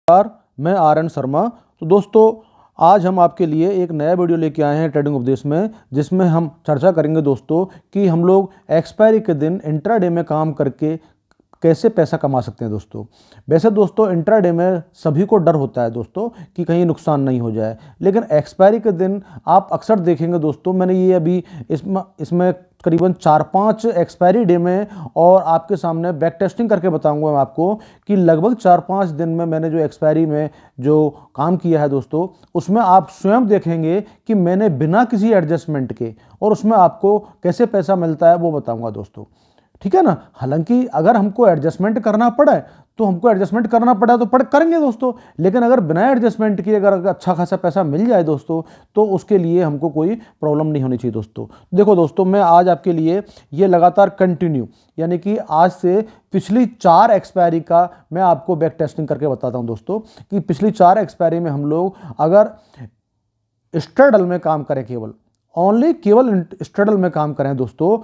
नमस्कार, मैं आर.एन. शर्मा। तो दोस्तों, आज हम आपके लिए एक नया वीडियो लेके आए हैं ट्रेडिंग उपदेश में, जिसमें हम चर्चा करेंगे दोस्तों कि हम लोग एक्सपायरी के दिन इंट्राडे में काम करके कैसे पैसा कमा सकते हैं दोस्तों। वैसे दोस्तों इंट्राडे में सभी को डर होता है दोस्तों कि कहीं नुकसान नहीं हो जाए, लेकिन एक्सपायरी के दिन आप अक्सर देखेंगे दोस्तों, मैंने ये अभी इसमें करीबन 4-5 एक्सपायरी डे में और आपके सामने बैक टेस्टिंग करके बताऊंगा मैं आपको कि लगभग 4-5 दिन में मैंने जो एक्सपायरी में जो काम किया है दोस्तों, उसमें आप स्वयं देखेंगे कि मैंने बिना किसी एडजस्टमेंट के और उसमें आपको कैसे पैसा मिलता है वो बताऊंगा दोस्तों। ठीक है ना। हालांकि अगर हमको एडजस्टमेंट करना पड़े तो हमको एडजस्टमेंट करना पड़ा तो करेंगे दोस्तों, लेकिन अगर बिना एडजस्टमेंट किए अगर अच्छा खासा पैसा मिल जाए दोस्तों तो उसके लिए हमको कोई प्रॉब्लम नहीं होनी चाहिए दोस्तों। देखो दोस्तों, मैं आज आपके लिए ये लगातार कंटिन्यू यानी कि आज से पिछली 4 एक्सपायरी का मैं आपको बैक टेस्टिंग करके बताता हूं दोस्तों कि पिछली 4 एक्सपायरी में हम लोग अगर स्ट्रेडल में काम करें, केवल स्ट्रेडल में काम करें दोस्तों,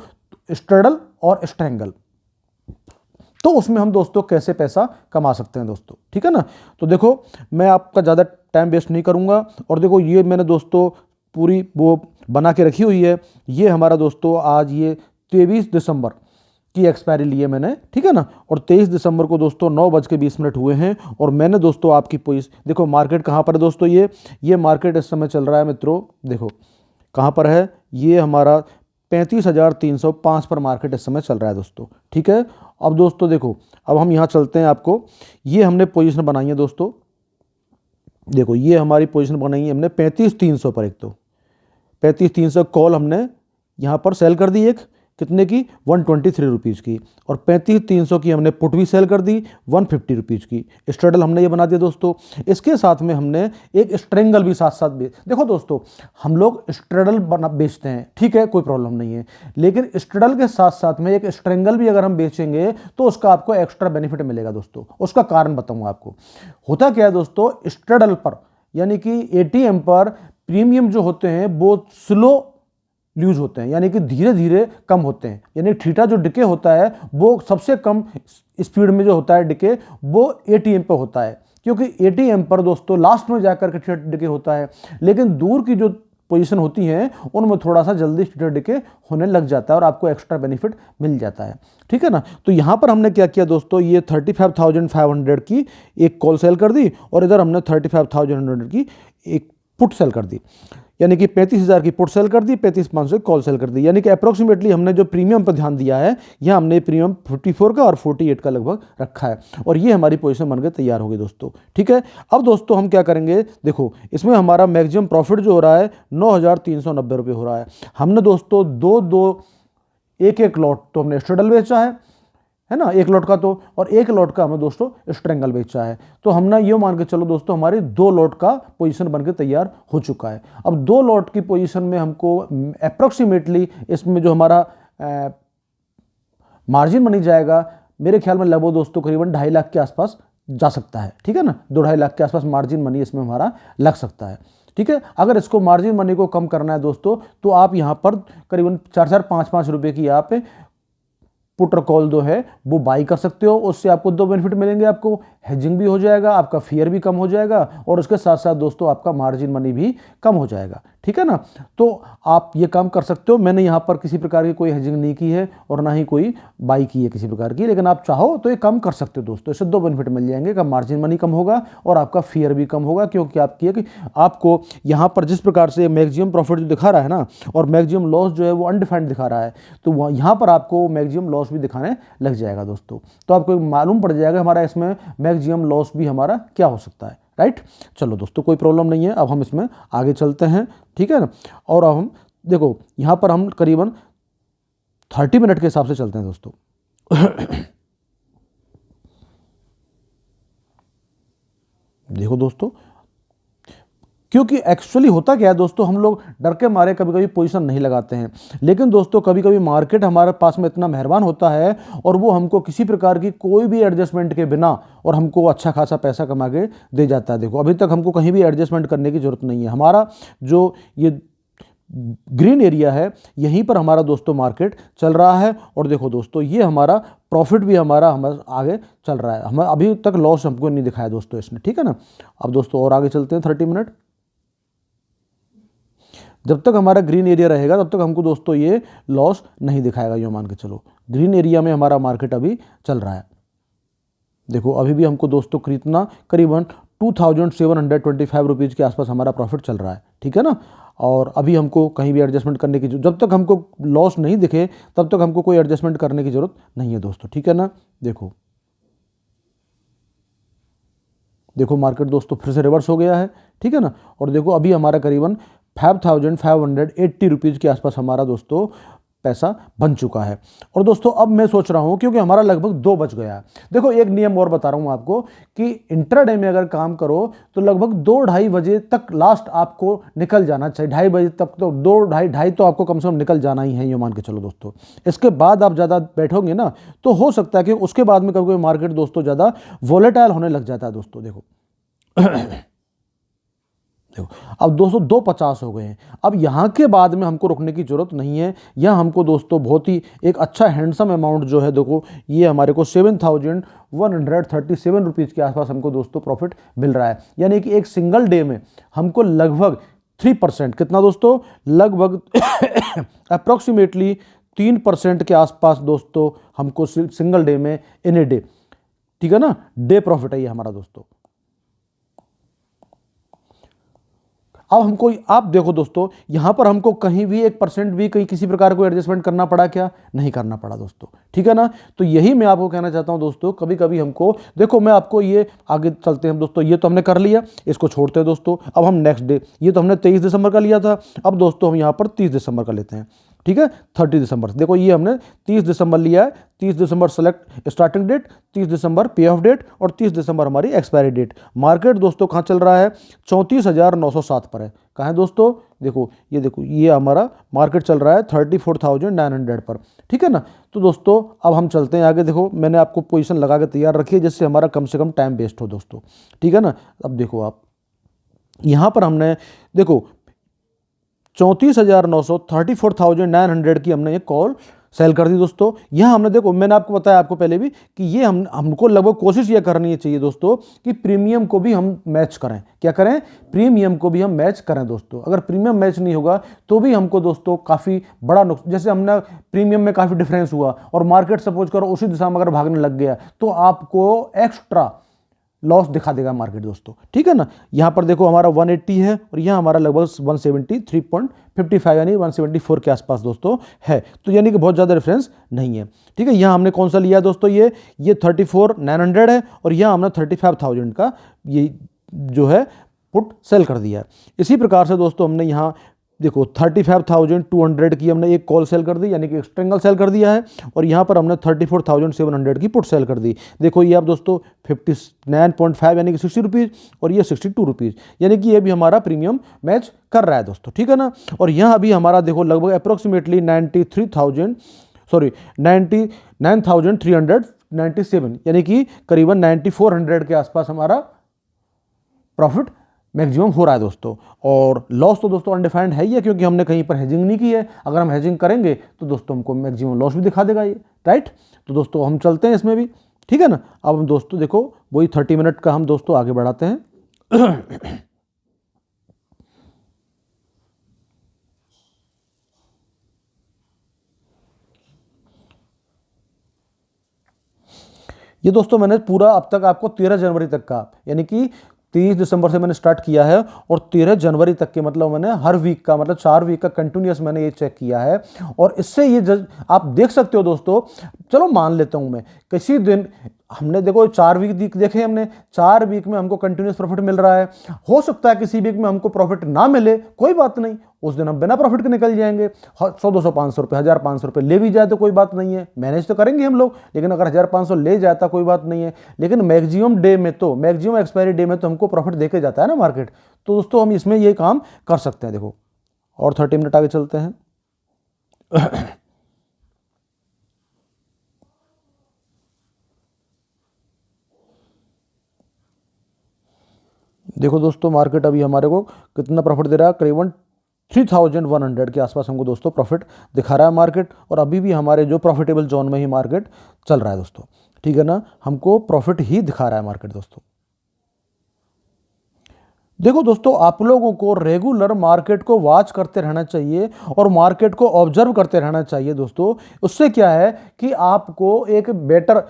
स्ट्रेडल और स्ट्रेंगल, तो उसमें हम दोस्तों कैसे पैसा कमा सकते हैं दोस्तों। ठीक है ना। तो देखो, मैं आपका ज़्यादा टाइम वेस्ट नहीं करूंगा और देखो ये मैंने दोस्तों पूरी वो बना के रखी हुई है। ये हमारा दोस्तों आज ये 23 दिसंबर की एक्सपायरी ली है मैंने। ठीक है ना। और 23 दिसंबर को दोस्तों 9:20 हुए हैं और मैंने दोस्तों आपकी पोजीशन देखो, मार्केट कहाँ पर है दोस्तों, ये मार्केट इस समय चल रहा है मित्रों। देखो कहाँ पर है, ये हमारा 35,305 पर मार्केट इस समय चल रहा है दोस्तों। ठीक है। अब दोस्तों देखो, अब हम यहाँ चलते हैं। आपको ये हमने पोजीशन बनाई है दोस्तों। देखो ये हमारी पोजीशन बनाई है हमने 35,300 पर। एक तो 35,300 कॉल हमने यहाँ पर सेल कर दी, एक कितने की 123 रुपीज़ की, और 35,300 की हमने पुट भी सेल कर दी 150 रुपीज़ की। स्ट्रेडल हमने ये बना दिया दोस्तों। इसके साथ में हमने एक स्ट्रेंगल भी साथ साथ देखो दोस्तों, हम लोग स्ट्रेडल बेचते हैं, ठीक है, कोई प्रॉब्लम नहीं है, लेकिन स्ट्रेडल के साथ साथ में एक स्ट्रेंगल भी अगर हम बेचेंगे तो उसका आपको एक्स्ट्रा बेनिफिट मिलेगा दोस्तों। उसका कारण बताऊंगा आपको। होता क्या है दोस्तों, स्ट्रेडल पर यानी कि एटीएम पर प्रीमियम जो होते हैं वो स्लो लूज होते हैं, यानी कि धीरे धीरे कम होते हैं। यानी थीटा जो डिके होता है वो सबसे कम स्पीड में जो होता है डिके, वो एटीएम पे होता है, क्योंकि एटीएम पर दोस्तों लास्ट में जाकर के थीटा डिके होता है, लेकिन दूर की जो पोजीशन होती है उनमें थोड़ा सा जल्दी थीटा डिके होने लग जाता है और आपको एक्स्ट्रा बेनिफिट मिल जाता है। ठीक है ना। तो यहां पर हमने क्या किया दोस्तों, ये 35,500 की एक कॉल सेल कर दी और इधर हमने 35,500 की एक पुट सेल कर दी, यानी कि 35,000 की पुट सेल कर दी, 35,500 की कॉल सेल कर दी। यानी कि अप्रोक्सीमेटली हमने जो प्रीमियम पर ध्यान दिया है, यह हमने प्रीमियम 54 का और 48 का लगभग रखा है, और ये हमारी पोजीशन बनकर तैयार हो गई दोस्तों। ठीक है। अब दोस्तों हम क्या करेंगे, देखो इसमें हमारा मैक्सिमम प्रॉफिट जो हो रहा है 9,390 रुपये हो रहा है। हमने दोस्तों एक लॉट तो हमने स्ट्रेडल बेचा है ना, एक लॉट का तो, और एक लॉट का हमें दोस्तों स्ट्रेंगल बेचा है। तो हमने ये मान के चलो दोस्तों, हमारी 2 लॉट का पोजीशन बनकर तैयार हो चुका है। अब 2 लॉट की पोजीशन में हमको अप्रोक्सीमेटली इसमें जो हमारा मार्जिन बनी जाएगा, मेरे ख्याल में लगभग दोस्तों करीबन 2.5 लाख के आसपास जा सकता है। ठीक है ना। 2-2.5 लाख के आसपास मार्जिन मनी इसमें हमारा लग सकता है। ठीक है। अगर इसको मार्जिन मनी को कम करना है दोस्तों, तो आप यहाँ पर करीबन 4-4, 5-5 रुपये की आप पुट और कॉल जो है वो बाई कर सकते हो। उससे आपको 2 बेनिफिट मिलेंगे, आपको हेजिंग भी हो जाएगा, आपका फियर भी कम हो जाएगा, और उसके साथ साथ दोस्तों आपका मार्जिन मनी भी कम हो जाएगा। ठीक है ना। तो आप ये काम कर सकते हो। मैंने यहाँ पर किसी प्रकार की कोई हेजिंग नहीं की है और ना ही कोई बाई की है किसी प्रकार की, लेकिन आप चाहो तो ये काम कर सकते हो दोस्तों। इससे 2 बेनिफिट मिल जाएंगे कि मार्जिन मनी कम होगा और आपका फियर भी कम होगा, क्योंकि आपको यहाँ पर जिस प्रकार से मैक्सिमम प्रॉफिट जो दिखा रहा है ना, और मैक्सिमम लॉस जो है वो अनडिफाइंड दिखा रहा है, तो यहाँ पर आपको मैक्सिमम लॉस भी दिखाने लग जाएगा दोस्तों। तो आपको मालूम पड़ जाएगा हमारा इसमें मैक्सिमम लॉस भी हमारा क्या हो सकता है। राइट। चलो दोस्तों, कोई प्रॉब्लम नहीं है। अब हम इसमें आगे चलते हैं। ठीक है ना। और अब हम देखो यहाँ पर हम करीबन 30 मिनट के हिसाब से चलते हैं दोस्तों। देखो दोस्तों, क्योंकि एक्चुअली होता क्या है दोस्तों, हम लोग डर के मारे कभी कभी पोजीशन नहीं लगाते हैं, लेकिन दोस्तों कभी कभी मार्केट हमारे पास में इतना मेहरबान होता है और वो हमको किसी प्रकार की कोई भी एडजस्टमेंट के बिना और हमको अच्छा खासा पैसा कमा के दे जाता है। देखो अभी तक हमको कहीं भी एडजस्टमेंट करने की ज़रूरत नहीं है। हमारा जो ये ग्रीन एरिया है, यहीं पर हमारा दोस्तों मार्केट चल रहा है। और देखो दोस्तों, ये हमारा प्रॉफिट भी हमारा आगे चल रहा है, हम अभी तक लॉस हमको नहीं दिखाया दोस्तों इसने, ठीक है ना। अब दोस्तों और आगे चलते हैं 30 मिनट। जब तक हमारा ग्रीन एरिया रहेगा तब तक हमको दोस्तों ये लॉस नहीं दिखाएगा, ये मान के चलो। ग्रीन एरिया में हमारा मार्केट अभी चल रहा है। देखो अभी भी हमको दोस्तों खरीदना करीबन 2725 रुपीज़ के आसपास हमारा प्रॉफिट चल रहा है, ठीक है ना। और अभी हमको कहीं भी एडजस्टमेंट करने की, जब तक हमको लॉस नहीं दिखे तब तक हमको कोई एडजस्टमेंट करने की जरूरत नहीं है दोस्तों, ठीक है ना। देखो देखो मार्केट दोस्तों फिर से रिवर्स हो गया है, ठीक है ना। और देखो अभी हमारा करीबन 5580 रुपीज़ के आसपास हमारा दोस्तों पैसा बन चुका है। और दोस्तों अब मैं सोच रहा हूं, क्योंकि हमारा लगभग 2 बज गया है। देखो एक नियम और बता रहा हूं आपको कि इंट्राडे में अगर काम करो तो लगभग 2-2:30 बजे तक लास्ट आपको निकल जाना चाहिए। 2:30 बजे तक तो 2-2:30 तो आपको कम से कम निकल जाना ही है, ये मान के चलो दोस्तों। इसके बाद आप ज़्यादा बैठोगे ना तो हो सकता है कि उसके बाद में कभी मार्केट दोस्तों ज़्यादा वोलेटाइल होने लग जाता है दोस्तों। देखो देखो अब दोस्तों 2:50 हो गए हैं। अब यहाँ के बाद में हमको रुकने की जरूरत नहीं है। यह हमको दोस्तों बहुत ही एक अच्छा हैंडसम अमाउंट जो है, देखो ये हमारे को 7137 रुपीज़ के आसपास हमको दोस्तों प्रॉफिट मिल रहा है। यानी कि एक सिंगल डे में हमको लगभग 3%, कितना दोस्तों, लगभग अप्रॉक्सीमेटली 3% के आसपास दोस्तों हमको सिंगल डे में इन ए डे, ठीक है ना, डे प्रॉफिट है ये हमारा दोस्तों। अब हमको, आप देखो दोस्तों, यहां पर हमको कहीं भी 1% भी कहीं किसी प्रकार को एडजस्टमेंट करना पड़ा क्या, नहीं करना पड़ा दोस्तों, ठीक है ना। तो यही मैं आपको कहना चाहता हूं दोस्तों, कभी कभी हमको, देखो मैं आपको ये आगे चलते हैं दोस्तों, ये तो हमने कर लिया, इसको छोड़ते हैं दोस्तों। अब हम नेक्स्ट डे, ये तो हमने 23 दिसंबर का लिया था, अब दोस्तों हम यहां पर 30 दिसंबर का लेते हैं, ठीक है। 30 दिसंबर, देखो ये हमने 30 दिसंबर लिया है। 30 दिसंबर सेलेक्ट स्टार्टिंग डेट, 30 दिसंबर पे ऑफ डेट और 30 दिसंबर हमारी एक्सपायरी डेट। मार्केट दोस्तों कहाँ चल रहा है, 34,907 पर है। कहाँ है दोस्तों, देखो ये हमारा मार्केट चल रहा है 34,900 पर, ठीक है ना। तो दोस्तों अब हम चलते हैं आगे। देखो मैंने आपको पोजीशन लगा के तैयार रखी है जिससे हमारा कम से कम टाइम वेस्ट हो दोस्तों, ठीक है ना। अब देखो आप यहाँ पर हमने देखो 34,900 की हमने एक कॉल सेल कर दी दोस्तों। यहाँ हमने, देखो मैंने आपको बताया आपको पहले भी कि ये हमको लगभग कोशिश ये करनी चाहिए दोस्तों कि प्रीमियम को भी हम मैच करें। क्या करें, प्रीमियम को भी हम मैच करें दोस्तों। अगर प्रीमियम मैच नहीं होगा तो भी हमको दोस्तों काफ़ी बड़ा नुकसान, जैसे हमने प्रीमियम में काफ़ी डिफरेंस हुआ और मार्केट सपोज करो उसी दिशा में अगर भागने लग गया तो आपको एक्स्ट्रा लॉस दिखा देगा मार्केट दोस्तों, ठीक है ना। यहाँ पर देखो हमारा 180 है और यहाँ हमारा लगभग 173.55 यानी 174 के आसपास दोस्तों है। तो यानी कि बहुत ज़्यादा डिफरेंस नहीं है, ठीक है। यहाँ हमने कौन सा लिया दोस्तों, ये 34,900 है और यहाँ हमने 35,000 का ये जो है पुट सेल कर दिया है। इसी प्रकार से दोस्तों हमने यहाँ देखो 35,200 की हमने एक कॉल सेल कर दी, यानी कि एक स्ट्रिंगल सेल कर दिया है। और यहाँ पर हमने 34,700 की पुट सेल कर दी। देखो ये आप दोस्तों 59.5 यानी कि 60 रुपीज़ और ये 62 रुपीज़, यानी कि ये भी हमारा प्रीमियम मैच कर रहा है दोस्तों, ठीक है ना। और यहाँ अभी हमारा देखो लगभग अप्रोक्सीमेटली 99,397 यानी कि करीबन 9,400 के आसपास हमारा प्रॉफिट मैक्सिमम हो रहा है दोस्तों। और लॉस तो दोस्तों अनडिफाइंड है ही है, क्योंकि हमने कहीं पर हेजिंग नहीं की है। अगर हम हेजिंग करेंगे तो दोस्तों हमको मैक्सिमम लॉस भी दिखा देगा ये, राइट। तो दोस्तों हम चलते हैं इसमें भी, ठीक है ना। अब हम दोस्तों देखो वही 30 मिनट का हम दोस्तों आगे बढ़ाते हैं। ये दोस्तों मैंने पूरा अब तक आपको 13 जनवरी तक का, यानी कि 30 दिसंबर से मैंने स्टार्ट किया है और 13 जनवरी तक के, मतलब मैंने हर वीक का, मतलब 4 वीक का कंटिन्यूस मैंने ये चेक किया है। और इससे ये आप देख सकते हो दोस्तों, चलो मान लेता हूं मैं किसी दिन हमने देखो 4 वीक देखे, हमने 4 वीक में हमको कंटिन्यूस प्रॉफिट मिल रहा है। हो सकता है किसी वीक में हमको प्रॉफिट ना मिले, कोई बात नहीं, उस दिन हम बिना प्रॉफिट के निकल जाएंगे। 100, 200, 500 रुपये, 1,500 रुपये ले भी जाए तो कोई बात नहीं है, मैनेज तो करेंगे हम लोग। लेकिन अगर 1,500 ले जाता कोई बात नहीं है, लेकिन मैक्सिमम डे में तो, मैक्सिमम एक्सपायरी डे में तो हमको प्रॉफिट देके जाता है ना मार्केट। तो दोस्तों हम इसमें ये काम कर सकते हैं। देखो और 30 मिनट आगे चलते हैं। देखो दोस्तों मार्केट अभी हमारे को कितना प्रॉफिट दे रहा है, करीबन 3100 के आसपास हमको दोस्तों प्रॉफिट दिखा रहा है मार्केट, और अभी भी हमारे जो प्रॉफिटेबल जोन में ही मार्केट चल रहा है दोस्तों, ठीक है ना, हमको प्रॉफिट ही दिखा रहा है मार्केट दोस्तों। देखो दोस्तों, आप लोगों को रेगुलर मार्केट को वॉच करते रहना चाहिए और मार्केट को ऑब्जर्व करते रहना चाहिए दोस्तों। उससे क्या है कि आपको एक बेटर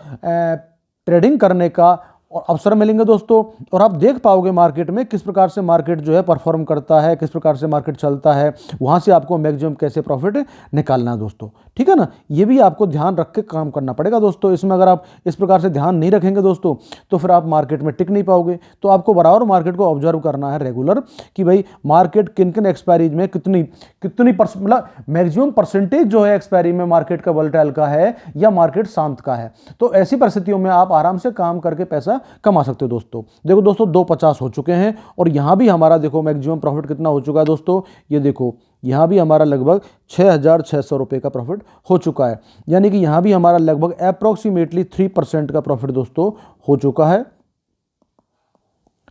ट्रेडिंग करने का और अवसर मिलेंगे दोस्तों, और आप देख पाओगे मार्केट में किस प्रकार से मार्केट जो है परफॉर्म करता है, किस प्रकार से मार्केट चलता है, वहाँ से आपको मैक्सिमम कैसे प्रॉफिट निकालना है दोस्तों, ठीक है ना। ये भी आपको ध्यान रख के काम करना पड़ेगा दोस्तों। इसमें अगर आप इस प्रकार से ध्यान नहीं रखेंगे दोस्तों तो फिर आप मार्केट में टिक नहीं पाओगे। तो आपको बराबर मार्केट को ऑब्जर्व करना है रेगुलर कि भाई मार्केट किन किन एक्सपायरीज में कितनी कितनी मतलब मैक्सिमम परसेंटेज जो है एक्सपायरी में मार्केट का वोलेटाइल का है या मार्केट शांत का है। तो ऐसी परिस्थितियों में आप आराम से काम करके पैसा कमा सकते हो दोस्तों। देखो दोस्तों 250 हो चुके हैं और यहां भी हमारा देखो मैक्सिमम प्रॉफिट कितना हो चुका है दोस्तों, ये देखो यहां भी हमारा लगभग 6,600 रुपए का प्रॉफिट हो चुका है, यानी कि यहां भी हमारा लगभग अप्रोक्सीमेटली 3% का प्रॉफिट दोस्तों हो चुका है,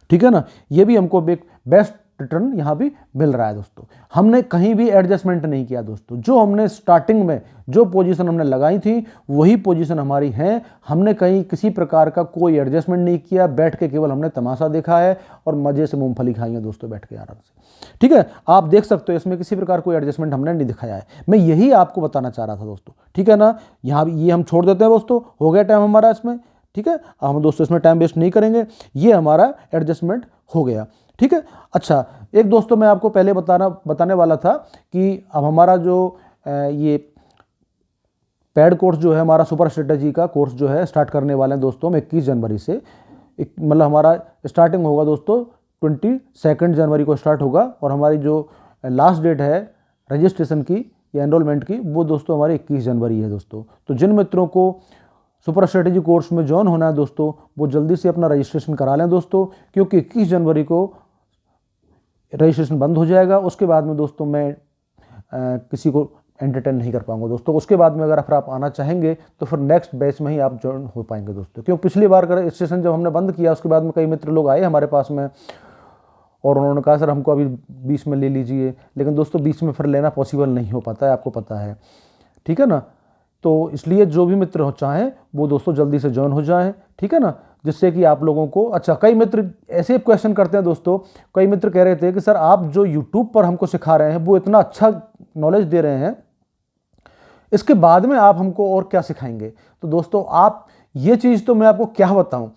ठीक है ना। ये भी हमको बेस्ट रिटर्न यहां भी मिल रहा है दोस्तों। हमने कहीं भी एडजस्टमेंट नहीं किया दोस्तों, जो हमने स्टार्टिंग में जो पोजीशन हमने लगाई थी वही पोजीशन हमारी है। हमने कहीं किसी प्रकार का कोई एडजस्टमेंट नहीं किया, बैठ के केवल हमने तमाशा देखा है और मजे से मूंगफली खाई है दोस्तों बैठ के आराम से, ठीक है। आप देख सकते हो इसमें किसी प्रकार कोई एडजस्टमेंट हमने नहीं दिखाया है। मैं यही आपको बताना चाह रहा था दोस्तों, ठीक है ना। यहाँ भी ये हम छोड़ देते हैं दोस्तों, हो गया टाइम हमारा इसमें, ठीक है। हम दोस्तों इसमें टाइम वेस्ट नहीं करेंगे, ये हमारा एडजस्टमेंट हो गया, ठीक है। अच्छा, एक दोस्तों मैं आपको पहले बताने वाला था कि अब हमारा जो ये पैड कोर्स जो है हमारा सुपर स्ट्रेटजी का कोर्स जो है स्टार्ट करने वाले हैं दोस्तों हम 21 जनवरी से। मतलब हमारा स्टार्टिंग होगा दोस्तों 22 जनवरी को स्टार्ट होगा, और हमारी जो लास्ट डेट है रजिस्ट्रेशन की या एनरोलमेंट की वो दोस्तों हमारी 21 जनवरी है दोस्तों। तो जिन मित्रों को सुपर स्ट्रेटजी कोर्स में ज्वाइन होना है दोस्तों वो जल्दी से अपना रजिस्ट्रेशन करा लें दोस्तों, क्योंकि 21 जनवरी को रजिस्ट्रेशन बंद हो जाएगा। उसके बाद में दोस्तों मैं किसी को एंटरटेन नहीं कर पाऊंगा दोस्तों। उसके बाद में अगर आप आना चाहेंगे तो फिर नेक्स्ट बैच में ही आप ज्वाइन हो पाएंगे दोस्तों, क्योंकि पिछली बार रजिस्ट्रेशन जब हमने बंद किया उसके बाद में कई मित्र लोग आए हमारे पास में और उन्होंने कहा सर हमको अभी 20 में ले लीजिए, लेकिन दोस्तों 20 में फिर लेना पॉसिबल नहीं हो पाता है, आपको पता है, ठीक है ना। तो इसलिए जो भी मित्र हो चाहें वो दोस्तों जल्दी से ज्वाइन हो जाएं, ठीक है ना, जिससे कि आप लोगों को अच्छा। कई मित्र ऐसे क्वेश्चन करते हैं दोस्तों, कई मित्र कह रहे थे कि सर आप जो यूट्यूब पर हमको सिखा रहे हैं वो इतना अच्छा नॉलेज दे रहे हैं, इसके बाद में आप हमको और क्या सिखाएंगे। तो दोस्तों आप ये चीज़ तो मैं आपको क्या बताऊं,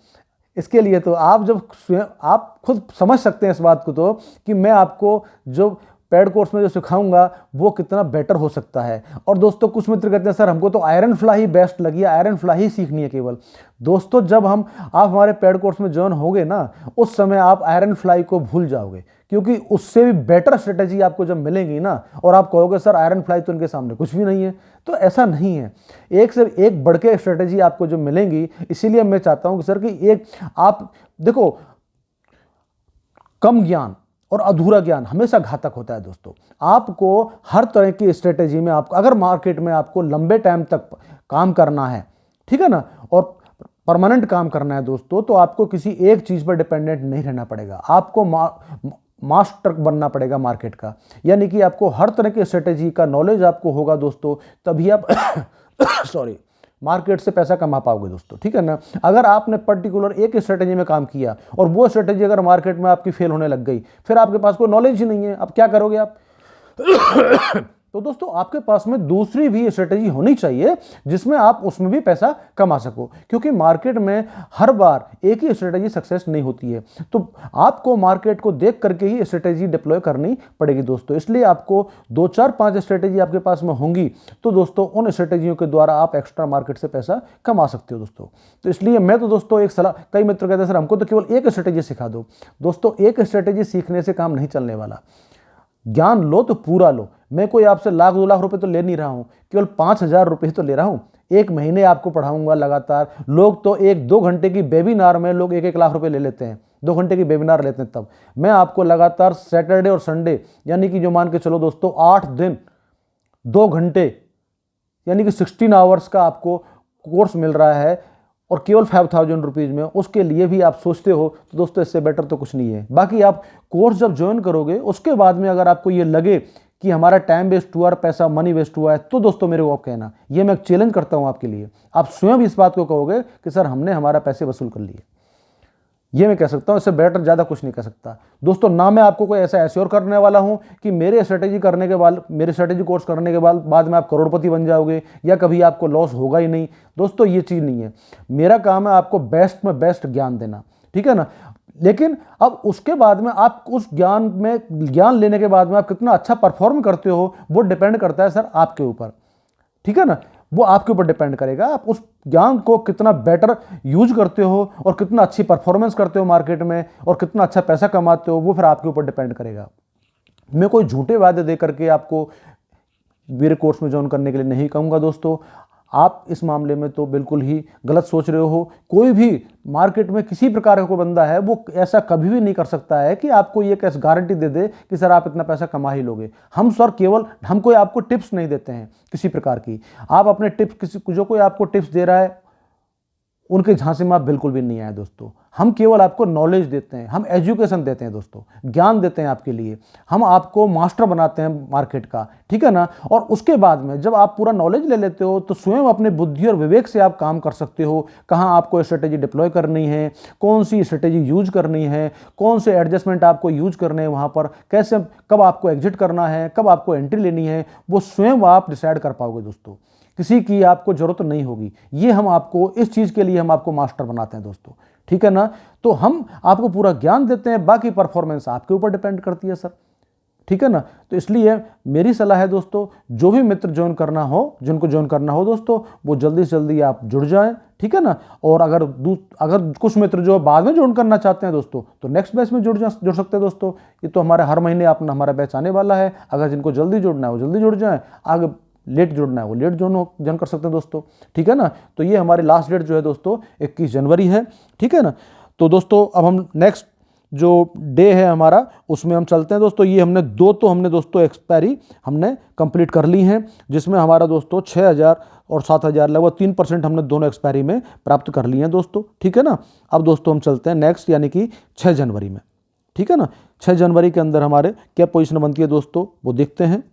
इसके लिए तो आप जब आप खुद समझ सकते हैं इस बात को तो कि मैं आपको जो पेड कोर्स में जो सिखाऊंगा वो कितना बेटर हो सकता है। और दोस्तों कुछ मित्र कहते हैं सर हमको तो आयरन फ्लाई ही बेस्ट लगी, आयरन फ्लाई ही सीखनी है केवल। दोस्तों जब आप हमारे पेड कोर्स में ज्वाइन होगे ना उस समय आप आयरन फ्लाई को भूल जाओगे, क्योंकि उससे भी बेटर स्ट्रेटेजी आपको जब मिलेंगी ना और आप कहोगे सर आयरन फ्लाई तो इनके सामने कुछ भी नहीं है। तो ऐसा नहीं है, एक से एक बढ़ के स्ट्रेटेजी आपको जो मिलेंगी। इसीलिए मैं चाहता हूं कि सर कि एक आप देखो, कम ज्ञान और अधूरा ज्ञान हमेशा घातक होता है दोस्तों। आपको हर तरह की स्ट्रेटेजी में आपको अगर मार्केट में आपको लंबे टाइम तक काम करना है, ठीक है ना, और परमानेंट काम करना है दोस्तों, तो आपको किसी एक चीज पर डिपेंडेंट नहीं रहना पड़ेगा। आपको मास्टर बनना पड़ेगा मार्केट का, यानी कि आपको हर तरह की स्ट्रेटेजी का नॉलेज आपको होगा दोस्तों, तभी आप सॉरी मार्केट से पैसा कमा पाओगे दोस्तों, ठीक है ना। अगर आपने पर्टिकुलर एक स्ट्रेटेजी में काम किया और वो स्ट्रेटेजी अगर मार्केट में आपकी फेल होने लग गई, फिर आपके पास कोई नॉलेज ही नहीं है, अब क्या करोगे आप। तो दोस्तों आपके पास में दूसरी भी स्ट्रेटेजी होनी चाहिए जिसमें आप उसमें भी पैसा कमा सको, क्योंकि मार्केट में हर बार एक ही स्ट्रेटेजी सक्सेस नहीं होती है। तो आपको मार्केट को देख करके ही स्ट्रेटेजी डिप्लॉय करनी पड़ेगी दोस्तों। इसलिए आपको 2 4 5 स्ट्रेटेजी आपके पास में होंगी तो दोस्तों उन स्ट्रेटेजियों के द्वारा आप एक्स्ट्रा मार्केट से पैसा कमा सकते हो दोस्तों। तो इसलिए मैं तो दोस्तों एक सलाह, कई मित्र कहते हैं सर हमको तो केवल एक स्ट्रेटेजी सिखा दो। दोस्तों एक स्ट्रेटेजी सीखने से काम नहीं चलने वाला, ज्ञान लो तो पूरा लो। मैं कोई आपसे लाख 2 लाख रुपए तो ले नहीं रहा हूं, केवल 5,000 रुपए तो ले रहा हूं। 1 महीने आपको पढ़ाऊंगा लगातार। लोग तो 1-2 घंटे की वेबिनार में लोग 1-1 लाख रुपए ले लेते हैं, 2 घंटे की वेबिनार लेते हैं। तब मैं आपको लगातार सैटरडे और संडे यानी कि जो मान के चलो दोस्तों 8 दिन 2 घंटे यानी कि 16 आवर्स का आपको कोर्स मिल रहा है और केवल 5,000 रुपीज़ में। उसके लिए भी आप सोचते हो तो दोस्तों इससे बेटर तो कुछ नहीं है। बाकी आप कोर्स जब ज्वाइन करोगे उसके बाद में अगर आपको ये लगे कि हमारा टाइम वेस्ट हुआ और पैसा मनी वेस्ट हुआ है, तो दोस्तों मेरे को आप कहना, ये मैं चैलेंज करता हूं आपके लिए, आप स्वयं इस बात को कहोगे कि सर हमने हमारा पैसे वसूल कर लिए। ये मैं कह सकता हूं, इससे बेटर ज़्यादा कुछ नहीं कह सकता दोस्तों। ना मैं आपको कोई ऐसा एश्योर करने वाला हूं कि मेरे स्ट्रेटेजी करने के बाद, मेरे स्ट्रेटेजी कोर्स करने के बाद में आप करोड़पति बन जाओगे या कभी आपको लॉस होगा ही नहीं। दोस्तों ये चीज़ नहीं है। मेरा काम है आपको बेस्ट में बेस्ट ज्ञान देना, ठीक है ना। लेकिन अब उसके बाद में आप उस ज्ञान लेने के बाद में आप कितना अच्छा परफॉर्म करते हो, वो डिपेंड करता है सर आपके ऊपर, ठीक है ना। वो आपके ऊपर डिपेंड करेगा, आप उस ज्ञान को कितना बेटर यूज करते हो और कितना अच्छी परफॉर्मेंस करते हो मार्केट में और कितना अच्छा पैसा कमाते हो, वो फिर आपके ऊपर डिपेंड करेगा। मैं कोई झूठे वादे दे करके आपको मेरे कोर्स में ज्वाइन करने के लिए नहीं कहूँगा दोस्तों। आप इस मामले में तो बिल्कुल ही गलत सोच रहे हो। कोई भी मार्केट में किसी प्रकार का कोई बंदा है, वो ऐसा कभी भी नहीं कर सकता है कि आपको ये कैसे गारंटी दे दे कि सर आप इतना पैसा कमा ही लोगे। हम सर केवल, हम कोई आपको टिप्स नहीं देते हैं किसी प्रकार की। आप अपने टिप्स, जो कोई आपको टिप्स दे रहा है उनके झांसे में आप बिल्कुल भी नहीं आए दोस्तों। हम केवल आपको नॉलेज देते हैं, हम एजुकेशन देते हैं दोस्तों, ज्ञान देते हैं आपके लिए। हम आपको मास्टर बनाते हैं मार्केट का, ठीक है ना। और उसके बाद में जब आप पूरा नॉलेज ले लेते हो तो स्वयं अपने बुद्धि और विवेक से आप काम कर सकते हो। कहाँ आपको स्ट्रेटेजी डिप्लॉय करनी है, कौन सी स्ट्रेटेजी यूज करनी है, कौन से एडजस्टमेंट आपको यूज करने हैं वहाँ पर, कैसे, कब आपको एग्जिट करना है, कब आपको एंट्री लेनी है, वो स्वयं आप डिसाइड कर पाओगे दोस्तों। किसी की आपको जरूरत नहीं होगी। ये हम आपको, इस चीज़ के लिए हम आपको मास्टर बनाते हैं दोस्तों, ठीक है ना। तो हम आपको पूरा ज्ञान देते हैं, बाकी परफॉर्मेंस आपके ऊपर डिपेंड करती है सर, ठीक है ना। तो इसलिए मेरी सलाह है दोस्तों, जो भी मित्र ज्वाइन करना हो, जिनको ज्वाइन करना हो दोस्तों, वो जल्दी से जल्दी आप जुड़ जाएं, ठीक है ना। और अगर कुछ मित्र जो बाद में ज्वाइन करना चाहते हैं दोस्तों, तो नेक्स्ट बैच में जुड़ सकते हैं दोस्तों। ये तो हमारे हर महीने अपना हमारा बैच आने वाला है। अगर जिनको जल्दी जुड़ना है वो जल्दी जुड़ जाएं, आगे लेट जुड़ना है वो लेट ज्वाइन कर सकते हैं दोस्तों, ठीक है ना। तो ये हमारी लास्ट डेट जो है दोस्तों 21 जनवरी है, ठीक है ना। तो दोस्तों अब हम नेक्स्ट जो डे है हमारा, उसमें हम चलते हैं दोस्तों। ये हमने दोस्तों एक्सपायरी हमने कंप्लीट कर ली हैं, जिसमें हमारा दोस्तों 6,000 और 7,000 लगभग 3% हमने दोनों एक्सपायरी में प्राप्त कर लिए हैं दोस्तों, ठीक है ना। अब दोस्तों हम चलते हैं नेक्स्ट, यानी कि 6 जनवरी में, ठीक है ना। 6 जनवरी के अंदर हमारे क्या पोजीशन बनती है दोस्तों, वो देखते हैं।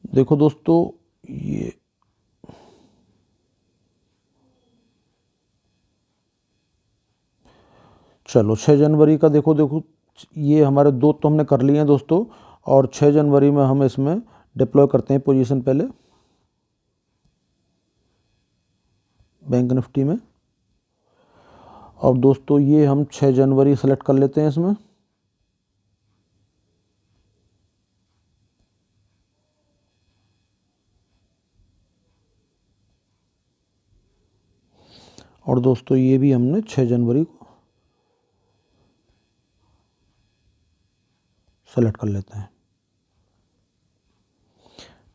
देखो दोस्तों, ये चलो 6 जनवरी का देखो ये हमारे दो तो हमने कर लिए हैं दोस्तों, और 6 जनवरी में हम इसमें डिप्लॉय करते हैं पोजीशन पहले बैंक निफ्टी में। अब दोस्तों ये हम 6 जनवरी सेलेक्ट कर लेते हैं इसमें। और दोस्तों ये भी हमने 6 जनवरी को सेलेक्ट कर लेते हैं,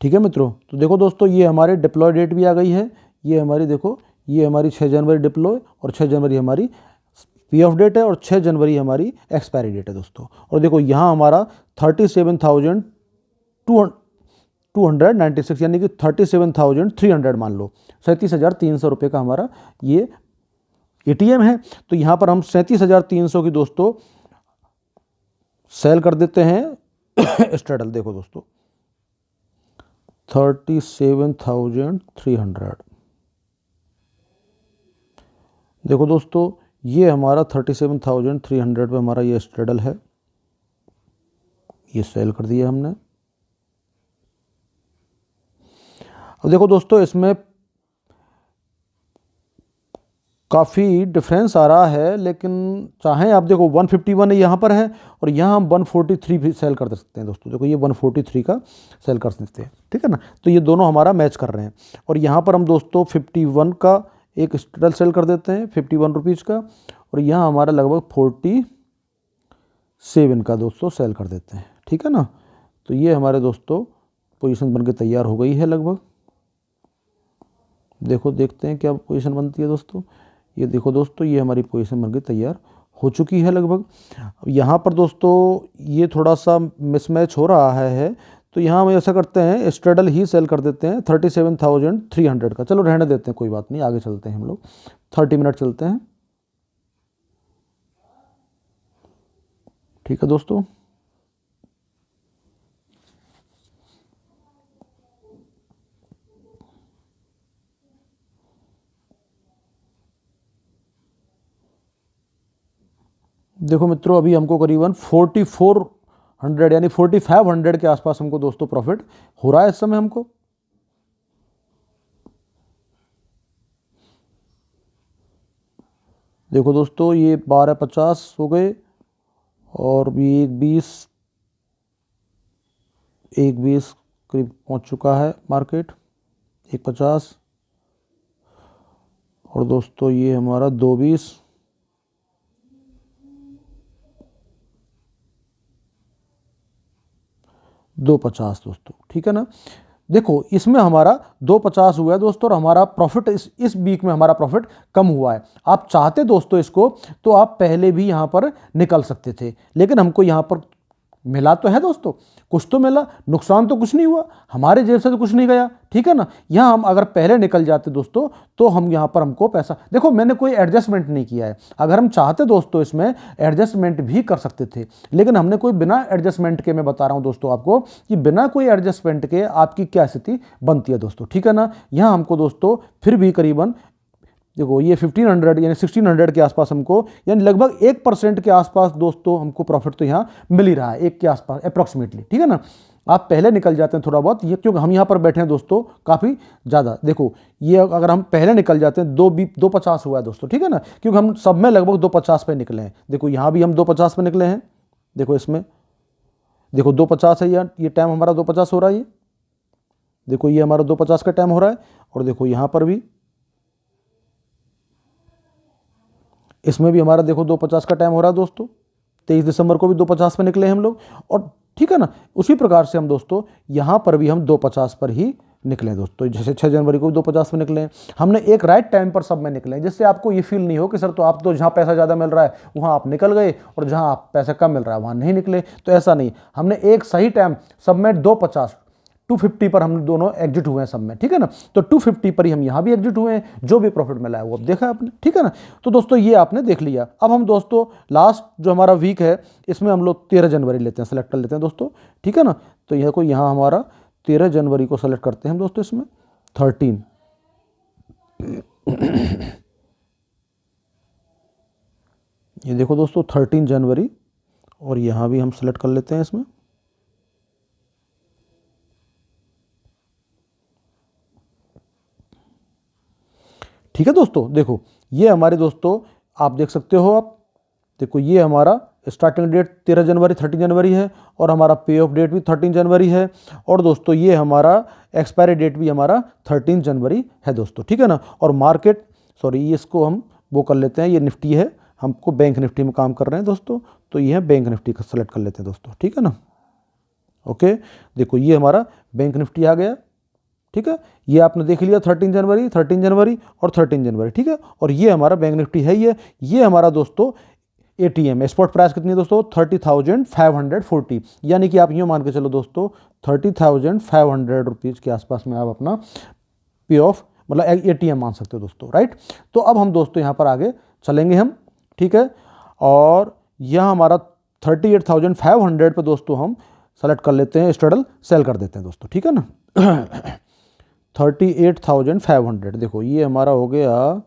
ठीक है मित्रों। तो देखो दोस्तों, ये हमारे डिप्लॉय डेट भी आ गई है। ये हमारी देखो, ये हमारी 6 जनवरी डिप्लॉय और 6 जनवरी हमारी पे ऑफ डेट है और 6 जनवरी हमारी एक्सपायरी डेट है दोस्तों। और देखो यहाँ हमारा 37,296 यानी कि 37,300 मान लो, 37,300 रुपये का हमारा ये एटीएम है। तो यहाँ पर हम 37,300 की दोस्तों सेल कर देते हैं स्ट्रेडल। देखो दोस्तों 37,300, देखो दोस्तों ये हमारा 37,300 पे हमारा ये स्ट्रेडल है, ये सेल कर दिया हमने। अब देखो दोस्तों, इसमें काफ़ी डिफरेंस आ रहा है, लेकिन चाहें आप देखो 151 यहाँ पर है और यहाँ हम 143 भी सेल कर सकते हैं दोस्तों। देखो ये 143 का सेल कर सकते हैं, ठीक है ना। तो ये दोनों हमारा मैच कर रहे हैं। और यहाँ पर हम दोस्तों 51 का एक स्ट्रेडल सेल कर देते हैं, 51 रुपीज़ का। और यहाँ हमारा लगभग 47 का दोस्तों सेल कर देते हैं, ठीक है ना। तो ये हमारे दोस्तों पोजीशन बनके तैयार हो गई है लगभग। देखो देखते हैं क्या पोजीशन बनती है दोस्तों। ये देखो दोस्तों, ये हमारी पोजीशन बनके तैयार हो चुकी है लगभग। यहाँ पर दोस्तों ये थोड़ा सा मिसमैच हो रहा है, तो यहाँ हम ऐसा करते हैं स्ट्रेडल ही सेल कर देते हैं 37,300 का। चलो रहने देते हैं, कोई बात नहीं, आगे चलते हैं हम लोग। 30 मिनट चलते हैं। ठीक है दोस्तों। देखो मित्रों, अभी हमको करीबन 4400 यानी 4500 के आसपास हमको दोस्तों प्रॉफिट हो रहा है इस समय हमको। देखो दोस्तों, ये 1250 हो गए और भी एक बीस करीब पहुंच चुका है मार्केट, 150। और दोस्तों ये हमारा 220, 250 दोस्तों, ठीक है ना। देखो इसमें हमारा 250 हुआ है दोस्तों, और हमारा प्रॉफिट इस वीक में हमारा प्रॉफिट कम हुआ है। आप चाहते दोस्तों इसको तो आप पहले भी यहाँ पर निकल सकते थे, लेकिन हमको यहाँ पर मिला तो है दोस्तों, कुछ तो मिला, नुकसान तो कुछ नहीं हुआ, हमारे जेब से तो कुछ नहीं गया, ठीक है ना। यहाँ हम अगर पहले निकल जाते दोस्तों तो हम यहाँ पर हमको पैसा, देखो मैंने कोई एडजस्टमेंट नहीं किया है, अगर हम चाहते दोस्तों इसमें एडजस्टमेंट भी कर सकते थे, लेकिन हमने कोई बिना एडजस्टमेंट के, मैं बता रहा हूँ दोस्तों आपको कि बिना कोई एडजस्टमेंट के आपकी क्या स्थिति बनती है दोस्तों, ठीक है ना। यहाँ हमको दोस्तों फिर भी करीबन देखो ये 1500 यानी 1600 के आसपास हमको, यानी लगभग 1% के आसपास दोस्तों हमको प्रॉफिट तो यहाँ मिल ही रहा है, 1 के आसपास अप्रॉक्सीमेटली, ठीक है ना। आप पहले निकल जाते हैं थोड़ा बहुत, ये क्योंकि हम यहाँ पर बैठे हैं दोस्तों काफ़ी ज़्यादा, देखो ये अगर हम पहले निकल जाते हैं 250 हुआ है दोस्तों, ठीक है ना, क्योंकि हम सब में लगभग 250 पे निकले हैं। देखो यहाँ भी हम 250 पे निकले हैं, देखो इसमें देखो 250 है, ये टाइम हमारा 250 हो रहा है, ये देखो ये हमारा 250 का टाइम हो रहा है। और देखो यहाँ पर भी, इसमें भी हमारा देखो 250 का टाइम हो रहा है दोस्तों, 23 दिसंबर को भी 250 पे निकले हम लोग, और ठीक है ना। उसी प्रकार से हम दोस्तों यहाँ पर भी हम 250 पर ही निकले दोस्तों, जैसे 6 जनवरी को भी 250 पे निकले हैं। हमने एक राइट टाइम पर सब में निकले हैं, जिससे आपको ये फील नहीं हो कि सर तो आप तो जहाँ पैसा ज़्यादा मिल रहा है वहाँ आप निकल गए और जहाँ आप पैसा कम मिल रहा है वहाँ नहीं निकले, तो ऐसा नहीं। हमने एक सही टाइम सब में 250 पर हम दोनों एग्जिट हुए हैं सब में, ठीक है ना। तो 250 पर ही हम यहाँ भी एग्जिट हुए हैं, जो भी प्रॉफिट मिला है वो अब देखा आपने, ठीक है ना। तो दोस्तों ये आपने देख लिया। अब हम दोस्तों लास्ट जो हमारा वीक है इसमें हम लोग 13 जनवरी लेते हैं, सेलेक्ट कर लेते हैं दोस्तों, ठीक है ना। तो यह कोई यहाँ हमारा 13 जनवरी को सेलेक्ट करते हैं हम दोस्तों, इसमें 13 ये देखो दोस्तों 13 जनवरी, और यहाँ भी हम सेलेक्ट कर लेते हैं इसमें, ठीक है दोस्तों। देखो ये हमारे दोस्तों आप देख सकते हो, आप देखो ये हमारा स्टार्टिंग डेट 13 जनवरी 13 जनवरी है, और हमारा पे ऑफ डेट भी 13 जनवरी है, और दोस्तों ये हमारा एक्सपायरी डेट भी हमारा 13 जनवरी है दोस्तों, ठीक है ना। और मार्केट सॉरी ये इसको हम वो कर लेते हैं, ये निफ्टी है, हमको बैंक निफ्टी में काम कर रहे हैं दोस्तों, तो ये है बैंक निफ्टी का सेलेक्ट कर लेते हैं दोस्तों, ठीक है ना। ओके, देखो ये हमारा बैंक निफ्टी आ गया, ठीक है। ये आपने देख लिया 13 जनवरी और 13 जनवरी, ठीक है। और ये हमारा बैंक निफ्टी है, ये हमारा दोस्तों एटीएम स्पॉट प्राइस कितनी है दोस्तों 30,540, यानी कि आप यूँ मान के चलो दोस्तों 30,500 रुपीज़ के आसपास में आप अपना पे ऑफ मतलब एटीएम मान सकते हो दोस्तों, राइट। तो अब हम दोस्तों यहाँ पर आगे चलेंगे हम, ठीक है। और यह हमारा 38,500 पे दोस्तों हम सेलेक्ट कर लेते हैं, स्ट्रैडल सेल कर देते हैं दोस्तों, ठीक है ना। 38,500, देखो ये हमारा हो गया,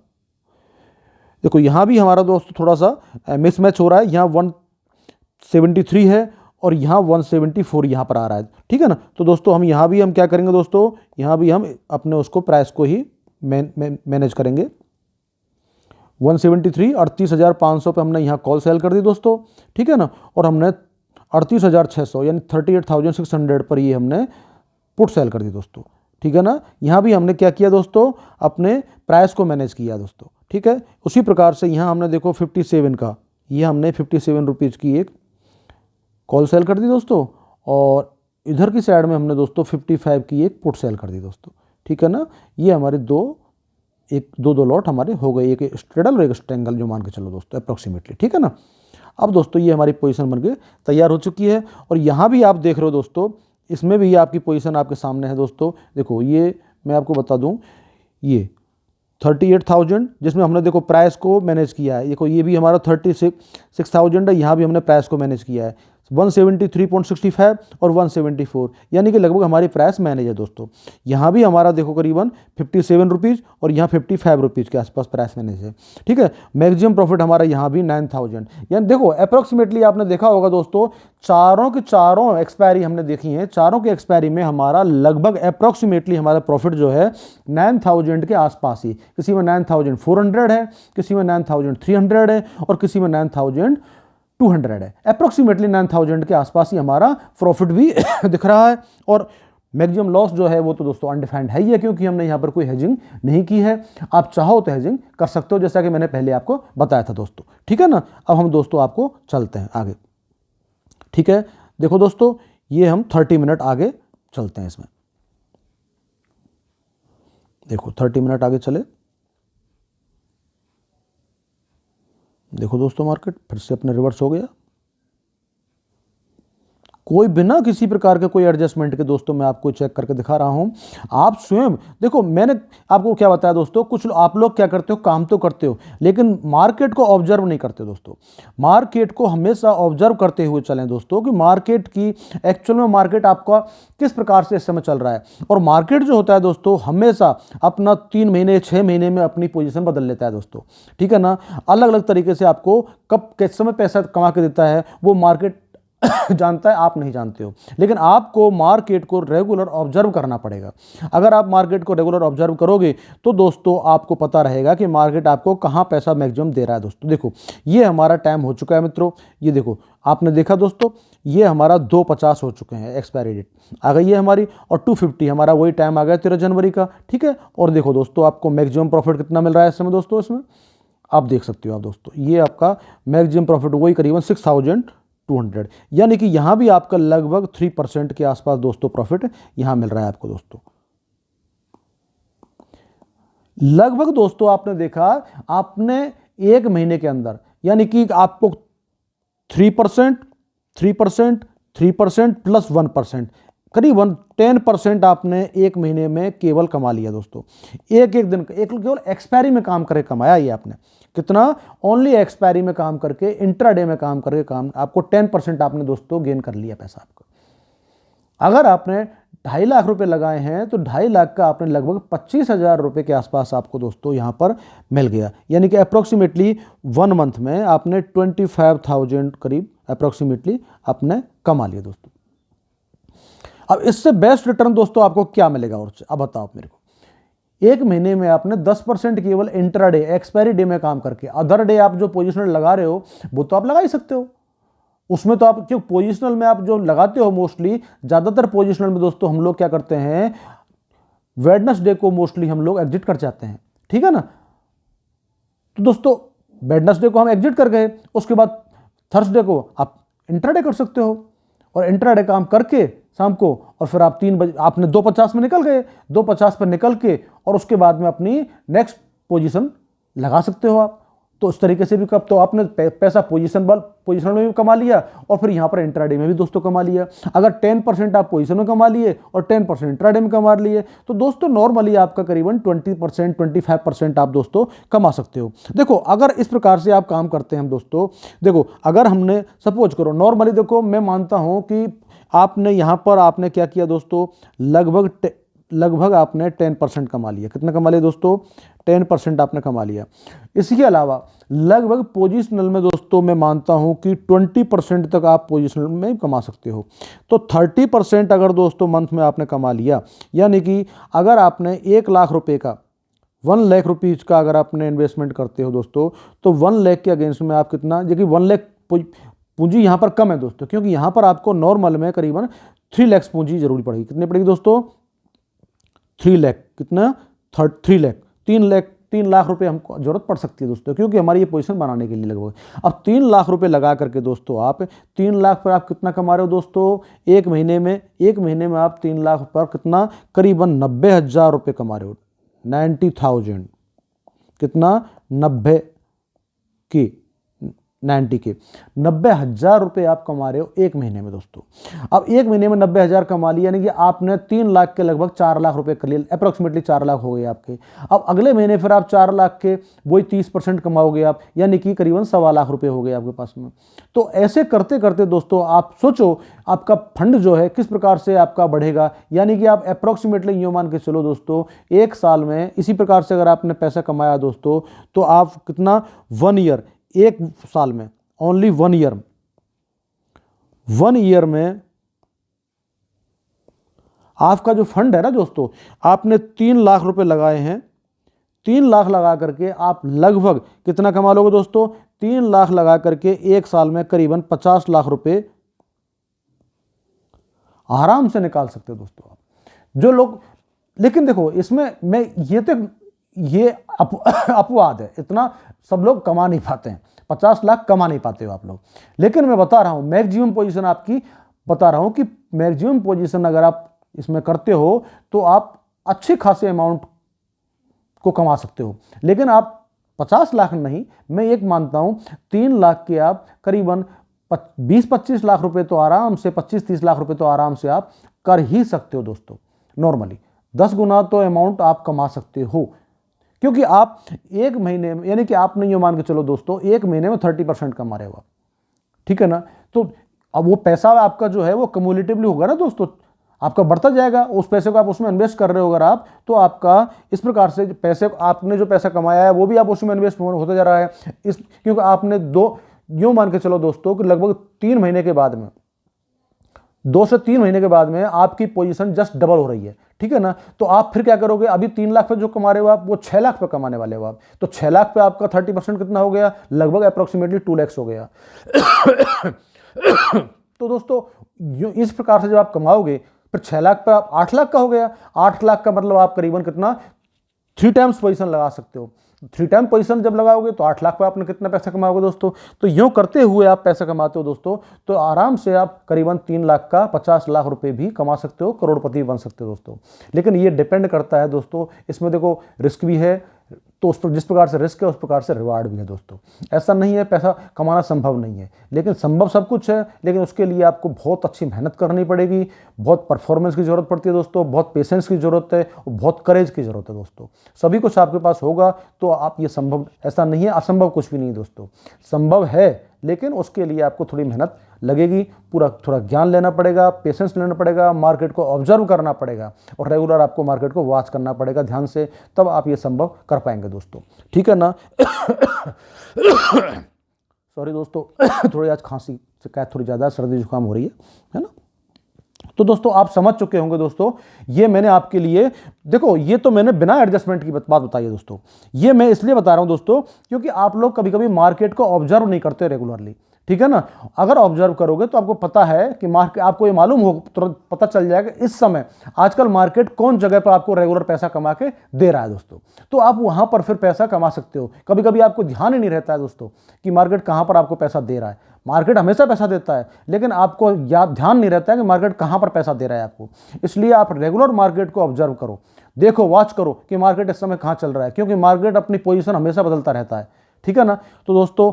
देखो यहाँ भी हमारा दोस्तों थोड़ा सा मिसमैच हो रहा है, यहाँ 173 है और यहाँ 174 यहाँ पर आ रहा है, ठीक है ना। तो दोस्तों हम यहाँ भी हम क्या करेंगे दोस्तों, यहाँ भी हम अपने उसको प्राइस को ही मैनेज करेंगे। 173 38,500 पे हमने यहाँ कॉल सेल कर दी दोस्तों, ठीक है ना। और हमने 38,600 यानी 38,600 पर ये हमने पुट सेल कर दी दोस्तों, ठीक है ना। यहाँ भी हमने क्या किया दोस्तों, अपने प्राइस को मैनेज किया दोस्तों, ठीक है। उसी प्रकार से यहाँ हमने देखो 57 का, ये हमने 57 रुपीज़ की एक कॉल सेल कर दी दोस्तों, और इधर की साइड में हमने दोस्तों 55 की एक पुट सेल कर दी दोस्तों, ठीक है ना। ये हमारे दो लॉट हमारे हो गए, एक स्ट्रेडल और एक स्ट्रेंगल जो मान के चलो दोस्तों अप्रॉक्सीमेटली, ठीक है ना। अब दोस्तों ये हमारी पोजीशन बन के तैयार हो चुकी है, और यहाँ भी आप देख रहे हो दोस्तों, इसमें भी आपकी पोजीशन आपके सामने है दोस्तों। देखो ये मैं आपको बता दूं, ये 38,000, जिसमें हमने देखो प्राइस को मैनेज किया है। देखो ये भी हमारा 36,000 है, यहाँ भी हमने प्राइस को मैनेज किया है 173.65 और 174, यानी कि लगभग हमारी प्राइस मैनेज है दोस्तों। यहाँ भी हमारा देखो करीबन 57 रुपीज़ और यहाँ 55 रुपीज़ के आसपास प्राइस मैनेज है। ठीक है, मैक्सिमम प्रॉफिट हमारा यहाँ भी 9,000, यानी देखो अप्रोक्सीमेटली आपने देखा होगा दोस्तों, चारों के चारों एक्सपायरी हमने देखी हैं, चारों के एक्सपायरी में हमारा लगभग अप्रोक्सीमेटली हमारा प्रॉफिट जो है 9,000 के आसपास ही, किसी में 9,400 है, किसी में 9,300 है और किसी में 9,200 है। अप्रोक्सीमेटली 9,000 के आसपास ही हमारा प्रॉफिट भी दिख रहा है। और मैक्सिमम लॉस जो है वो तो दोस्तों अनडिफाइंड है ही है, क्योंकि हमने यहाँ पर कोई हेजिंग नहीं की है। आप चाहो तो हेजिंग कर सकते हो, जैसा कि मैंने पहले आपको बताया था दोस्तों। ठीक है ना, अब हम दोस्तों आपको चलते हैं आगे। ठीक है, देखो दोस्तों ये हम 30 मिनट आगे चलते हैं इसमें। देखो 30 मिनट आगे चले, देखो दोस्तों मार्केट फिर से अपने रिवर्स हो गया, कोई बिना किसी प्रकार के कोई एडजस्टमेंट के दोस्तों मैं आपको चेक करके दिखा रहा हूं। आप स्वयं देखो, मैंने आपको क्या बताया दोस्तों, कुछ आप लोग क्या करते हो, काम तो करते हो लेकिन मार्केट को ऑब्जर्व नहीं करते दोस्तों। मार्केट को हमेशा ऑब्जर्व करते हुए चलें दोस्तों, कि मार्केट की एक्चुअल में मार्केट आपका किस प्रकार से इस समय चल रहा है। और मार्केट जो होता है दोस्तों हमेशा अपना 3 महीने 6 महीने में अपनी पोजीशन बदल लेता है दोस्तों। ठीक है ना, अलग अलग तरीके से आपको कब किस समय पैसा कमा के देता है वो मार्केट जानता है, आप नहीं जानते हो। लेकिन आपको मार्केट को रेगुलर ऑब्जर्व करना पड़ेगा। अगर आप मार्केट को रेगुलर ऑब्जर्व करोगे तो दोस्तों आपको पता रहेगा कि मार्केट आपको कहां पैसा मैक्सिमम दे रहा है दोस्तों। देखो ये हमारा टाइम हो चुका है मित्रों, ये देखो आपने देखा दोस्तों, ये हमारा 2:50 हो चुके हैं, एक्सपायरी डेट आ गई है हमारी, और 2:50 हमारा वही टाइम आ गया 13 जनवरी का। ठीक है, और देखो दोस्तों आपको मैक्सिमम प्रॉफिट कितना मिल रहा है इस समय दोस्तों, इसमें आप देख सकते हो आप दोस्तों, ये आपका मैक्सिमम प्रॉफिट वही करीबन 6,200, यानी कि यहां भी आपका लगभग 3% के आसपास दोस्तों प्रॉफिट यहां मिल रहा है आपको दोस्तों। लगभग दोस्तों आपने देखा, आपने एक महीने के अंदर, यानी कि आपको 3%, 3%, 3% प्लस 1%, करीबन 10% आपने एक महीने में केवल कमा लिया दोस्तों। एक एक दिन एक केवल एक्सपायरी में काम करके कमाया ये आपने, कितना, ओनली एक्सपायरी में काम करके, इंट्राडे में काम करके काम, आपको 10% आपने दोस्तों गेन कर लिया पैसा आपका। अगर आपने 2.5 लाख रुपए लगाए हैं तो 2.5 लाख का आपने लगभग 25,000 रुपए के आसपास आपको दोस्तों यहां पर मिल गया, यानी कि अप्रोक्सीमेटली 1 मंथ में आपने 25,000 करीब अप्रोक्सीमेटली आपने कमा लिया दोस्तों। अब इससे बेस्ट रिटर्न दोस्तों आपको क्या मिलेगा, और अब बताओ आप मेरे को। एक महीने में आपने 10% केवल इंट्राडे एक्सपायरी डे में काम करके, अदर डे आप जो पोजिशनल लगा रहे हो वो तो आप लगा ही सकते हो, उसमें तो आप क्यों पोजिशनल में आप जो लगाते हो, मोस्टली ज़्यादातर पोजिशनल में दोस्तों हम लोग क्या करते हैं, वेडनेसडे को मोस्टली हम लोग एग्जिट कर जाते हैं। ठीक है ना, तो दोस्तों वेडनेसडे को हम एग्जिट कर गए, उसके बाद थर्सडे को आप इंट्राडे कर सकते हो, और इंट्राडे काम करके शाम को, और फिर आप 3 बजे आपने 2:50 में निकल गए, 2:50 पर निकल के और उसके बाद में अपनी नेक्स्ट पोजीशन लगा सकते हो आप। तो उस तरीके से भी कब तो आपने पैसा पोजीशन में भी कमा लिया, और फिर यहाँ पर इंट्राडे में भी दोस्तों कमा लिया। अगर 10% आप पोजीशन में कमा लिए और 10% इंट्राडे में कमा लिए, तो दोस्तों नॉर्मली आपका करीबन 20%, 25% आप दोस्तों कमा सकते हो। देखो अगर इस प्रकार से आप काम करते हैं दोस्तों, देखो अगर हमने सपोज करो नॉर्मली, देखो मैं मानता हूँ कि आपने यहाँ पर आपने क्या किया दोस्तों, लगभग आपने 10% कमा लिया। कितना कमा लिया दोस्तों, 10% आपने कमा लिया। इसके अलावा लगभग पोजिशनल में दोस्तों मैं मानता हूं कि 20% तक आप पोजिशनल में कमा सकते हो। तो 30% अगर दोस्तों मंथ में आपने कमा लिया, यानी कि अगर आपने 1 लाख रुपए का 1 लाख रुपीज़ का अगर आपने इन्वेस्टमेंट करते हो दोस्तों, तो 1 लाख के अगेंस्ट में आप कितना, जो कि 1 लाख पूंजी यहाँ पर कम है दोस्तों, क्योंकि यहाँ पर आपको नॉर्मल में करीबन 3 लाख पूंजी जरूरी पड़ेगी। कितनी पड़ेगी दोस्तों, 3 लाख, कितना, 3 लाख रुपए हमको जरूरत पड़ सकती है दोस्तों, क्योंकि हमारी ये पोजीशन बनाने के लिए लगभग। अब 3 लाख रुपए लगा करके दोस्तों आप 3 लाख पर आप कितना कमा रहे हो दोस्तों, एक महीने में आप 3 लाख पर कितना, करीबन 90,000 रुपये कमा रहे हो, 90,000, कितना, 90 की 90 के 90,000 रुपये आप कमा रहे हो एक महीने में दोस्तों। अब एक महीने में 90,000 कमा लिया, यानी कि आपने 3 लाख के लगभग 4 लाख रुपए कर लिए, अप्रॉक्सीमेटली 4 लाख हो गए आपके। अब अगले महीने फिर आप 4 लाख के वही 30% कमाओगे आप, यानी कि करीबन 1.25 लाख रुपए हो गए आपके पास में। तो ऐसे करते करते दोस्तों आप सोचो आपका फंड जो है किस प्रकार से आपका बढ़ेगा, यानी कि आप अप्रॉक्सीमेटली यूँ मान के चलो दोस्तों, एक साल में इसी प्रकार से अगर आपने पैसा कमाया दोस्तों, तो आप कितना 1 ईयर, एक साल में ओनली 1 ईयर में आपका जो फंड है ना दोस्तों, आपने 3 लाख रुपए लगाए हैं, 3 लाख लगा करके आप लगभग कितना कमा लोगे दोस्तों, 3 लाख लगा करके एक साल में करीबन 50 लाख रुपए आराम से निकाल सकते हो दोस्तों आप। जो लोग, लेकिन देखो इसमें मैं ये अपवाद है, इतना सब लोग कमा नहीं पाते हैं, 50 लाख कमा नहीं पाते हो आप लोग। लेकिन मैं बता रहा हूं मैक्सिमम पोजीशन आपकी बता रहा हूं कि मैक्सिमम पोजीशन अगर आप इसमें करते हो तो आप अच्छे खासे अमाउंट को कमा सकते हो। लेकिन आप 50 लाख नहीं, मैं एक मानता हूं 3 लाख के आप करीबन 20-25 लाख रुपए तो आराम से, 25-30 लाख रुपए तो आराम से आप कर ही सकते हो दोस्तों। नॉर्मली 10 गुना तो अमाउंट आप कमा सकते हो, क्योंकि आप एक महीने में, यानी कि आपने ये मान के चलो दोस्तों, एक महीने में 30% कमा रहे हो आप, ठीक है ना। तो अब वो पैसा आपका जो है वो कम्युलेटिवली होगा ना दोस्तों, आपका बढ़ता जाएगा। उस पैसे को आप उसमें इन्वेस्ट कर रहे हो अगर आप, तो आपका इस प्रकार से पैसे, आपने जो पैसा कमाया है वो भी आप उसमें इन्वेस्ट होता जा रहा है। क्योंकि आपने यूं मान के चलो दोस्तों कि लगभग 3 महीने के बाद में, 2 से 3 महीने के बाद में आपकी पोजीशन जस्ट डबल हो रही है, ठीक है ना। तो आप फिर क्या करोगे, अभी 3 लाख पे जो कमा रहे हो आप, वो 6 लाख पे कमाने वाले हो आप। तो 6 लाख पे आपका 30% कितना हो गया, लगभग अप्रोक्सीमेटली 2 लाख हो गया। तो दोस्तों इस प्रकार से जब आप कमाओगे, फिर 6 लाख पे आप 8 लाख का हो गया। 8 लाख का मतलब आप करीबन कितना 3 टाइम्स पोजीशन लगा सकते हो। 3 टाइम पोजीशन जब लगाओगे तो 8 लाख पे आपने कितना पैसा कमाओगे दोस्तों। तो यूं करते हुए आप पैसा कमाते हो दोस्तों, तो आराम से आप करीबन 3 लाख का 50 लाख रुपए भी कमा सकते हो, करोड़पति बन सकते हो दोस्तों। लेकिन ये डिपेंड करता है दोस्तों, इसमें देखो रिस्क भी है, तो उस पर जिस प्रकार से रिस्क है उस प्रकार से रिवार्ड भी है दोस्तों। ऐसा नहीं है पैसा कमाना संभव नहीं है, लेकिन संभव सब कुछ है, लेकिन उसके लिए आपको बहुत अच्छी मेहनत करनी पड़ेगी, बहुत परफॉर्मेंस की जरूरत पड़ती है दोस्तों, बहुत पेशेंस की जरूरत है और बहुत करेज की जरूरत है दोस्तों। सभी कुछ आपके पास होगा तो आप ये संभव, ऐसा नहीं है असंभव कुछ भी नहीं दोस्तों, संभव है, लेकिन उसके लिए आपको थोड़ी मेहनत लगेगी, पूरा थोड़ा ज्ञान लेना पड़ेगा, पेशेंस लेना पड़ेगा, मार्केट को ऑब्जर्व करना पड़ेगा और रेगुलर आपको मार्केट को वॉच करना पड़ेगा ध्यान से, तब आप ये संभव कर पाएंगे दोस्तों, ठीक है ना। सॉरी दोस्तों, थोड़ी आज खांसी शिकायत थोड़ी ज़्यादा, सर्दी जुकाम हो रही है ना। तो दोस्तों आप समझ चुके होंगे दोस्तों, ये मैंने आपके लिए, देखो ये तो मैंने बिना एडजस्टमेंट की बात बताई है दोस्तों। ये मैं इसलिए बता रहा हूं दोस्तों क्योंकि आप लोग कभी कभी मार्केट को ऑब्जर्व नहीं करते रेगुलरली, ठीक है ना। अगर ऑब्जर्व करोगे तो आपको पता है कि मार्केट, आपको ये मालूम हो, तुरंत पता चल जाएगा इस समय आजकल मार्केट कौन जगह पर आपको रेगुलर पैसा कमा के दे रहा है दोस्तों। तो आप वहां पर फिर पैसा कमा सकते हो। कभी कभी आपको ध्यान ही नहीं रहता है दोस्तों कि मार्केट कहां पर आपको पैसा दे रहा है। मार्केट हमेशा पैसा देता है, लेकिन आपको याद ध्यान नहीं रहता है कि मार्केट कहां पर पैसा दे रहा है आपको। इसलिए आप रेगुलर मार्केट को ऑब्जर्व करो, देखो, वॉच करो कि मार्केट इस समय कहां चल रहा है, क्योंकि मार्केट अपनी पोजीशन हमेशा बदलता रहता है, ठीक है ना। तो दोस्तों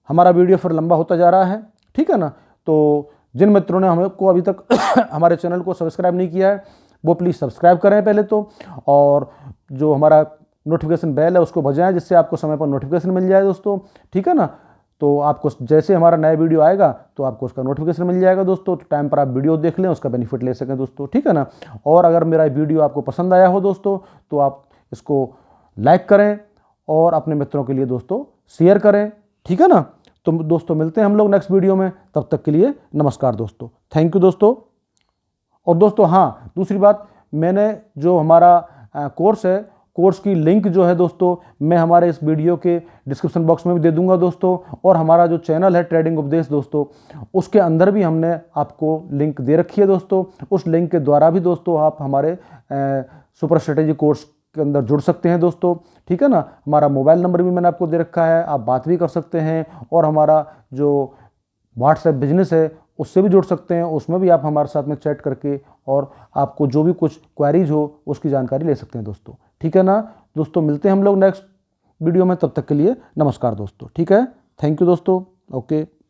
हमारा वीडियो फिर लंबा होता जा रहा है, ठीक है ना। तो जिन मित्रों ने हमको अभी तक हमारे चैनल को सब्सक्राइब नहीं किया है वो प्लीज़ सब्सक्राइब करें पहले तो, और जो हमारा नोटिफिकेशन बेल है उसको बजाएं, जिससे आपको समय पर नोटिफिकेशन मिल जाए दोस्तों, ठीक है ना। तो आपको जैसे हमारा नया वीडियो आएगा तो आपको उसका नोटिफिकेशन मिल जाएगा दोस्तों, तो टाइम पर आप वीडियो देख लें, उसका बेनिफिट ले सकें दोस्तों, ठीक है ना। और अगर मेरा वीडियो आपको पसंद आया हो दोस्तों तो आप इसको लाइक करें और अपने मित्रों के लिए दोस्तों शेयर करें, ठीक है ना। तो दोस्तों मिलते हैं हम लोग नेक्स्ट वीडियो में, तब तक के लिए नमस्कार दोस्तों, थैंक यू दोस्तों। और दोस्तों हाँ, दूसरी बात, मैंने जो हमारा कोर्स है, कोर्स की लिंक जो है दोस्तों मैं हमारे इस वीडियो के डिस्क्रिप्शन बॉक्स में भी दे दूंगा दोस्तों, और हमारा जो चैनल है ट्रेडिंग उपदेश दोस्तों, उसके अंदर भी हमने आपको लिंक दे रखी है दोस्तों। उस लिंक के द्वारा भी दोस्तों आप हमारे सुपर स्ट्रेटेजी कोर्स के अंदर जुड़ सकते हैं दोस्तों, ठीक है ना। हमारा मोबाइल नंबर भी मैंने आपको दे रखा है, आप बात भी कर सकते हैं, और हमारा जो व्हाट्सएप बिजनेस है उससे भी जुड़ सकते हैं, उसमें भी आप हमारे साथ में चैट करके और आपको जो भी कुछ क्वेरीज हो उसकी जानकारी ले सकते हैं दोस्तों, ठीक है ना। दोस्तों मिलते हैं हम लोग नेक्स्ट वीडियो में, तब तक के लिए नमस्कार दोस्तों, ठीक है। थैंक यू दोस्तों। ओके।